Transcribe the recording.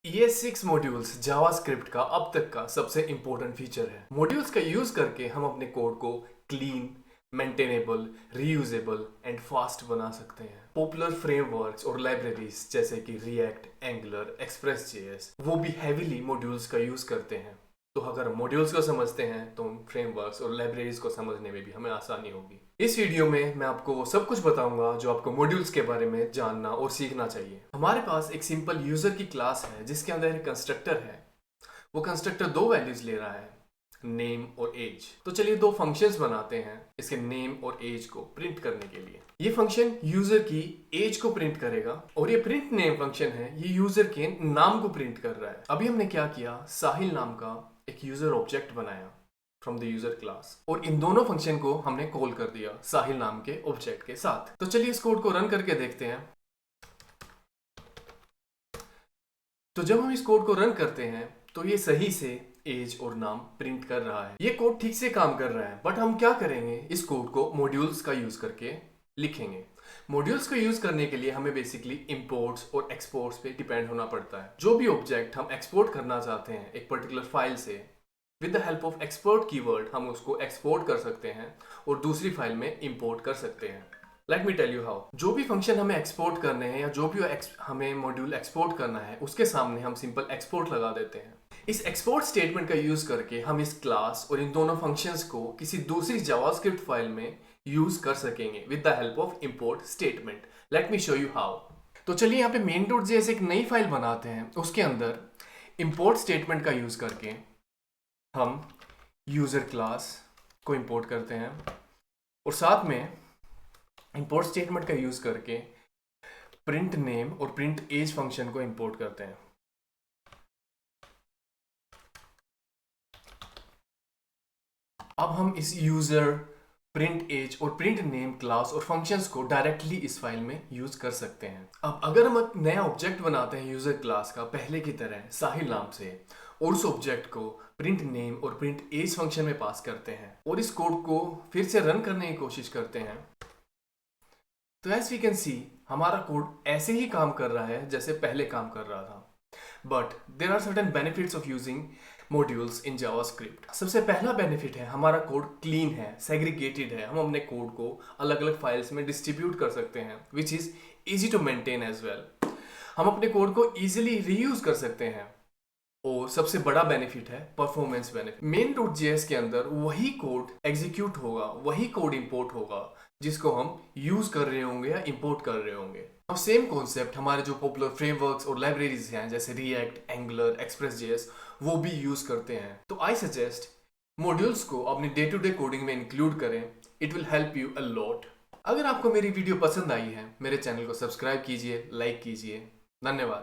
ES6 modules JavaScript का अब तक का सबसे इंपॉर्टेंट फीचर है। मॉड्यूल्स का यूज करके हम अपने कोड को clean, maintainable, reusable and fast बना सकते हैं। पॉपुलर फ्रेमवर्क्स और लाइब्रेरीज जैसे कि रिएक्ट, एंगुलर, एक्सप्रेस जेएस वो भी हैवीली मॉड्यूल्स का यूज करते हैं। तो अगर हम मॉड्यूल्स को समझते हैं तो फ्रेमवर्क्स और लाइब्रेरीज को समझने में भी हमें आसानी होगी। इस वीडियो में मैं आपको वो सब कुछ बताऊंगा जो आपको मॉड्यूल्स के बारे में जानना और सीखना चाहिए। हमारे पास एक सिंपल यूजर की क्लास है जिसके अंदर एक कंस्ट्रक्टर है। वो कंस्ट्रक्टर दो वैल्यूज ले रहा है, नेम और एज। तो चलिए दो फंक्शंस बनाते हैं इसके नेम और एज को प्रिंट करने के लिए। ये फंक्शन यूजर की एज को प्रिंट करेगा और ये प्रिंट नेम फंक्शन है, ये यूजर के नाम को प्रिंट कर रहा है। अभी हमने क्या किया, साहिल नाम का एक यूजर ऑब्जेक्ट बनाया फ्रॉम द यूजर क्लास और इन दोनों फंक्शन को हमने कॉल कर दिया साहिल नाम के ऑब्जेक्ट के साथ। तो चलिए इस कोड को रन करके देखते हैं। तो जब हम इस कोड को रन करते हैं तो ये सही से एज और नाम प्रिंट कर रहा है। ये कोड ठीक से काम कर रहा है, बट हम क्या करेंगे, इस कोड को मॉड्यूल्स का यूज करके लिखेंगे। मॉड्यूल्स को यूज करने के लिए हमें बेसिकली इंपोर्ट्स और एक्सपोर्ट्स पे डिपेंड होना पड़ता है। जो भी ऑब्जेक्ट हम एक्सपोर्ट करना चाहते हैं एक पर्टिकुलर फाइल से, with the help of export keyword हम उसको एक्सपोर्ट कर सकते हैं और दूसरी फाइल में इंपोर्ट कर सकते हैं। Let me tell you how. जो भी फंक्शन हमें एक्सपोर्ट करने हैं या जो भी हमें मॉड्यूल एक्सपोर्ट करना है उसके सामने हम सिंपल एक्सपोर्ट लगा देते हैं। इस एक्सपोर्ट स्टेटमेंट का यूज करके हम इस क्लास और इन दोनों फंक्शंस को किसी दूसरी जावास्क्रिप्ट फाइल में यूज कर सकेंगे with the help of import statement. Let me show you how. तो चलिए यहाँ पे main.js एक नई फाइल बनाते हैं। उसके अंदर इंपोर्ट स्टेटमेंट का यूज करके हम यूजर क्लास को इंपोर्ट करते हैं और साथ में इंपोर्ट स्टेटमेंट का यूज करके प्रिंट नेम और प्रिंट एज फंक्शन को इंपोर्ट करते हैं। अब हम इस यूजर, प्रिंट एज और प्रिंट नेम क्लास और फंक्शंस को डायरेक्टली इस फाइल में यूज कर सकते हैं। अब अगर हम एक नया ऑब्जेक्ट बनाते हैं यूजर क्लास का पहले की तरह साहिल नाम से और उस ऑब्जेक्ट को प्रिंट नेम और प्रिंट एज फंक्शन में पास करते हैं और इस कोड को फिर से रन करने की कोशिश करते हैं, तो एज वी कैन सी हमारा कोड ऐसे ही काम कर रहा है जैसे पहले काम कर रहा था। But there are certain benefits of using modules in JavaScript. सबसे पहला बेनिफिट है हमारा कोड क्लीन है, सेग्रीगेटेड है। हम अपने कोड को अलग अलग फाइल्स में डिस्ट्रीब्यूट कर सकते हैं which is easy to maintain as well. हम अपने कोड को इजीली रीयूज कर सकते हैं। और सबसे बड़ा बेनिफिट है परफॉर्मेंस बेनिफिट। main.js के अंदर वही कोड एग्जीक्यूट होगा, वही कोड इंपोर्ट होगा जिसको हम यूज कर रहे होंगे या इंपोर्ट कर रहे होंगे। अब सेम कॉन्सेप्ट हमारे जो पॉपुलर फ्रेमवर्क्स और लाइब्रेरीज हैं जैसे रिएक्ट, एंगुलर, एक्सप्रेस जेएस वो भी यूज करते हैं। तो आई सजेस्ट मॉड्यूल्स को अपने डे टू डे कोडिंग में इंक्लूड करें। It will help you a lot. अगर आपको मेरी वीडियो पसंद आई है मेरे चैनल को सब्सक्राइब कीजिए, लाइक कीजिए। धन्यवाद।